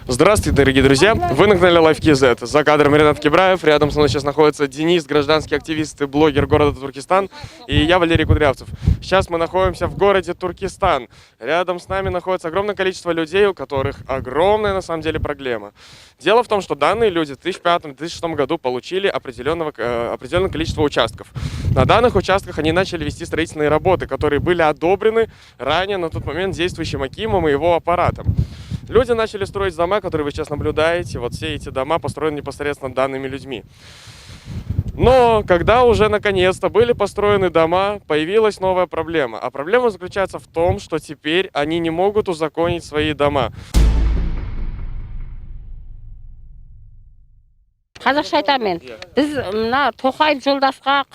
Здравствуйте, дорогие друзья! Вы на канале LifeKZ. За кадром Ренат Кибраев. Рядом со мной сейчас находится Денис, гражданский активист и блогер города Туркестан. И я, Валерий Кудрявцев. Сейчас мы находимся в городе Туркестан. Рядом с нами находится огромное количество людей, у которых огромная на самом деле проблема. Дело в том, что данные люди в 2005-2006 году получили определенное количество участков. На данных участках они начали вести строительные работы, которые были одобрены ранее на тот момент действующим акимом и его аппаратом. Люди начали строить дома, которые вы сейчас наблюдаете. Вот все эти дома построены непосредственно данными людьми. Но когда уже наконец-то были построены дома, появилась новая проблема. А проблема заключается в том, что теперь они не могут узаконить свои дома. Қазақша айтамын. Біз мына Тоқаев жолдасқа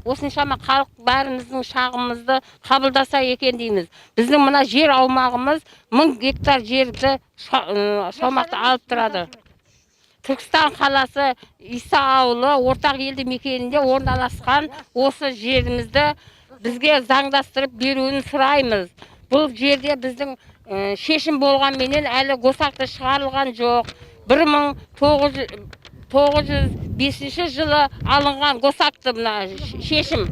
осыншама халық бәріміздің шағымызды қабылдаса екен дейміз. Біздің мына жер аумағымыз 1000 гектар жерді шаумақты алып тұрады. Түркістан қаласы Иса ауылы ортақ елді мекенінде орналасқан осы жерімізді бізге заңдастырып беруін сұраймыз. Бұл жерде біздің шешім болғанменен әлі госакты шығарылған жоқ. 1905 жылы алынған госакты мына шешім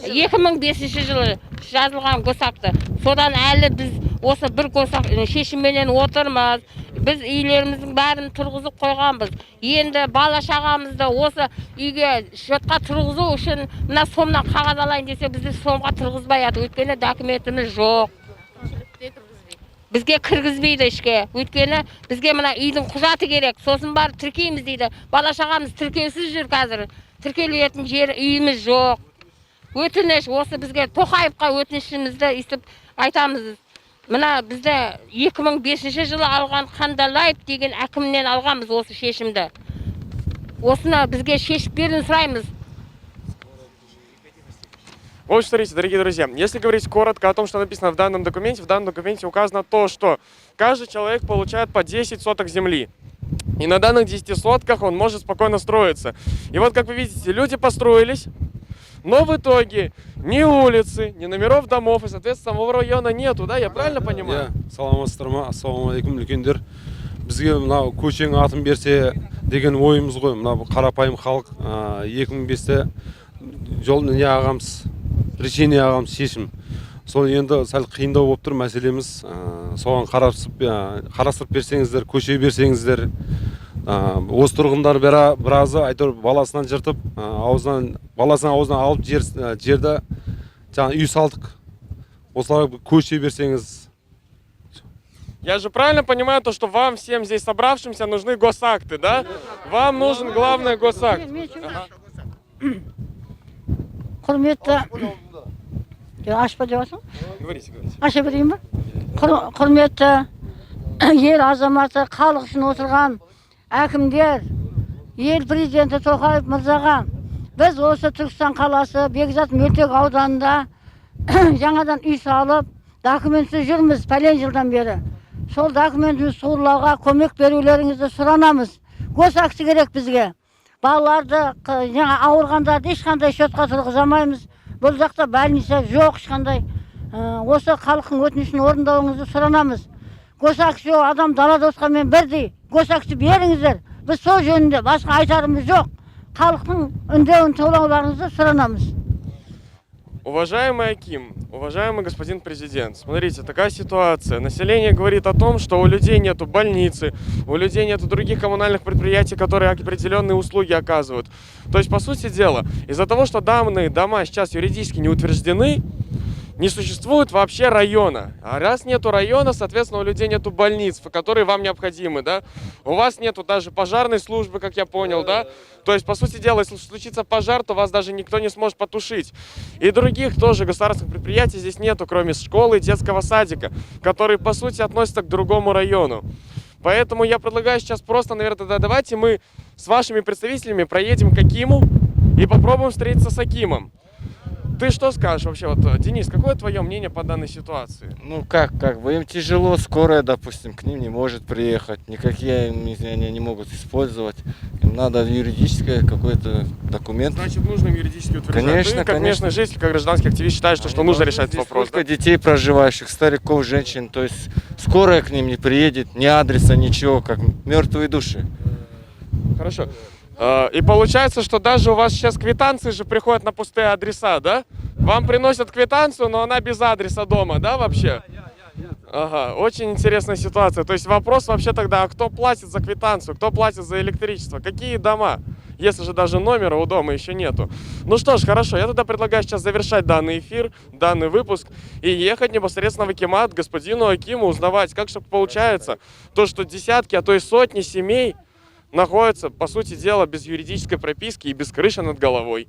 2005 жылы жазылған госакты. Содан әлі біз осы бір госак шешімменен отырмыз. Біз үйлеріміздің бәрін тұрғызып қойғанбыз. Енді бала шағамызды осы үйге шотқа тұрғызу үшін мына сомнан қағаз алайын десе бізді сомға тұрғызбайды. Өйткені документіміз жоқ. Бізге кіргізбейді ішке. Өйткені бізге мына үйдің құжаты керек. Сосын бар тіркейміз дейді. Бала шағамыз тіркеусіз жүр қазір. Тіркелетін жер үйіміз жоқ. Өтініш осы бізге Тоқаевқа өтінішімізді естіп айтамыз. Мына бізде 2005 жылы алған Қандалаев деген әкімнен алғанбыз осы шешімді. Осыны бізге шешіп беруін сұраймыз. Вот смотрите, дорогие друзья, если говорить коротко о том, что написано в данном документе указано то, что каждый человек получает по 10 соток земли. И на данных 10 сотках он может спокойно строиться. И вот, как вы видите, люди построились, но в итоге ни улицы, ни номеров домов, и, соответственно, самого района нету, да? Я правильно понимаю? Саламатсыздар ма? Ассалаумалейкум, үлкендер. Бізге мынау көшең атын берсе деген ойымыз ғой. Мына қарапайым халық 2005-те жол не ағамыз, решение ағамыз шешім. Сол енді сәл қиындау болып тұр мәселеміз. Соған қарастырып берсеңіздер, көше берсеңіздер. Осы тұрғындар біразы айтыр баласынан жыртып, баласынан аузынан алып жерді үй салдық. Осылар көше берсеңіз. Я же правильно понимаю то, что вам всем здесь собравшимся нужны госакты, да? Вам нужен главный госакт. Құрметті ашпа девасың? Говорите. Аша берейін ба? Құрметті ел азаматы, халық үшін отырған әкімдер, ел президенті Тоқаев мырзаға біз осы Түркістан қаласы Бекзат Мөлтек ауданында жаңадан үй салып, документсіз жүрміз пәлен жылдан бері. Сол документіміз суырлауға көмек берулеріңізді сұранамыз. Госакты керек бізге. Балаларды, жаңа ауырғандарды ешқандай шотқа тұрғызамаймыз. Бұл жақта больница жоқ ешқандай. Осы халықтың өтінішін орындауыңызды сұранамыз. Госакты жоқ, адам далада отқанмен бірдей. Госакты беріңіздер. Біз сол жөнінде басқа айтарымыз жоқ. Халықтың үндеуін тойлауларыңызды сұранамыз. Уважаемый Аким, уважаемый господин президент, смотрите, такая ситуация. Население говорит о том, что у людей нету больницы, у людей нету других коммунальных предприятий, которые определенные услуги оказывают. То есть, по сути дела, из-за того, что данные дома сейчас юридически не утверждены, не существует вообще района. А раз нету района, соответственно, у людей нету больниц, которые вам необходимы, да? У вас нету даже пожарной службы, как я понял, да? То есть, по сути дела, если случится пожар, то вас даже никто не сможет потушить. И других тоже государственных предприятий здесь нету, кроме школы и детского садика, которые, по сути, относятся к другому району. Поэтому я предлагаю сейчас просто, наверное, давайте мы с вашими представителями проедем к Акиму и попробуем встретиться с Акимом. Ты что скажешь вообще, вот, Денис, какое твое мнение по данной ситуации? Ну как бы им тяжело, скорая, допустим, к ним не может приехать, никакие они не могут использовать. Им надо юридическое какой-то документ. Значит, нужно юридически утверждать. Конечно, Ты, как местный житель, как гражданский активист, считаешь, что нужно решать этот вопрос. Сколько детей проживающих, стариков, женщин, то есть скорая к ним не приедет, ни адреса, ничего, как мертвые души. Хорошо. И получается, что даже у вас сейчас квитанции же приходят на пустые адреса, да? Вам приносят квитанцию, но она без адреса дома, да, вообще? Ага, очень интересная ситуация. То есть вопрос вообще тогда, а кто платит за квитанцию, кто платит за электричество, какие дома, если же даже номера у дома еще нету. Ну что ж, хорошо, я тогда предлагаю сейчас завершать данный эфир, данный выпуск и ехать непосредственно в акимат, господину Акиму, узнавать, как же получается то, что десятки, а то и сотни семей находятся, по сути дела, без юридической прописки и без крыши над головой.